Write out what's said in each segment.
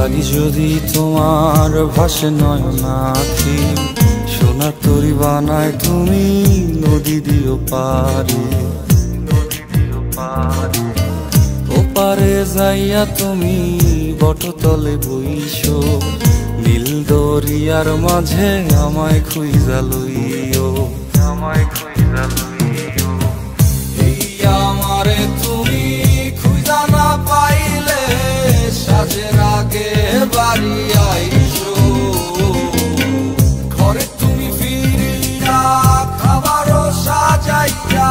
লাগি যদি তোমার ভাসে নয়নাখি, সোনার তরি বানায় তুমি নদী দিও পারে। ওপারে যাইয়া তুমি বটতলে বইসো, নীল দরিয়ার মাঝে আমায় খুঁজা লইও, আমায় খুঁজা লইও। এই আমারে তুমি খুঁজা না পাইলে সাজের আগে বাড়ি আইসো, ঘরে তুমি ফিরিয়া খাবারও সাজাইয়া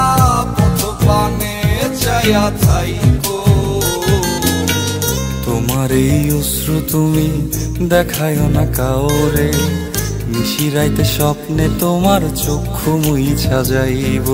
পথ পানে চাইয়া থাইকো। তোমার এই অশ্রু তুমি দেখায়ও না কাউরে, নিশিরাইতে স্বপ্নে তোমার চক্ষু মুইছা যাইব।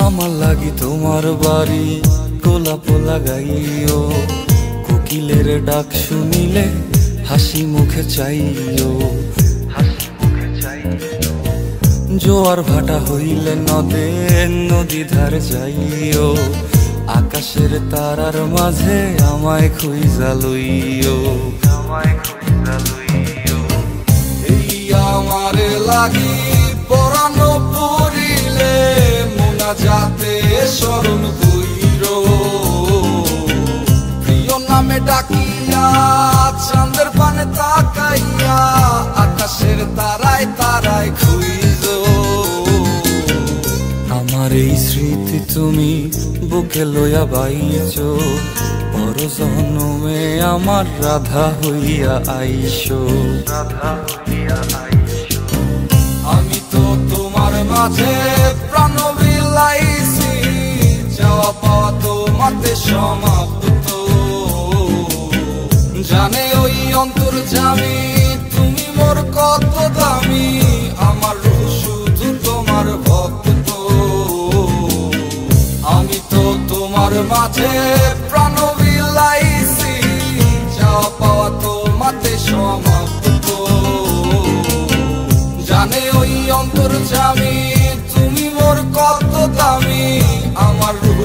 আমার লাগি তোমার বাড়ি গোলাপ লাগাইও, কোকিলের ডাক শুনিলে হাসি মুখে চাইও, হাসি মুখে চাইও। জোয়ার ভাটা হইলে নদে নদী ধার যাইও, আকাশের তারার মাঝে আমায় খুঁজা লইও, আমায় খুঁজা লইও। এই আমারে লাগি পরানো পড়িলে যাতে স্মরণ কইরো, প্রিয় নামে ডাকিয়া চাঁদের পানে তাকাইয়া আকাশের তারায় তারায় খুঁজো। আমার এই স্মৃতি তুমি বুকে লইয়া বাইছো, পর জন্মে আমার রাধা হইয়া আইসো, রাধা হইয়া আইসো। আমি তো তোমার মাঝে প্রাণ বিলাইছি, যাওয়া পাওয়া তোমাতে সমাপ্ত। জানে ওই অন্তর্যামী তুমি মোর কত দামি, আমার রূহ শুধু তোমার ভক্ত। আমি তো তোমার মাঝে প্রাণ বিলাইছি, যাওয়া পাওয়া তোমাতে সমাপ্ত। জানে ওই অন্তর্যামী তুমি মোর কত দামি, আমার রূহ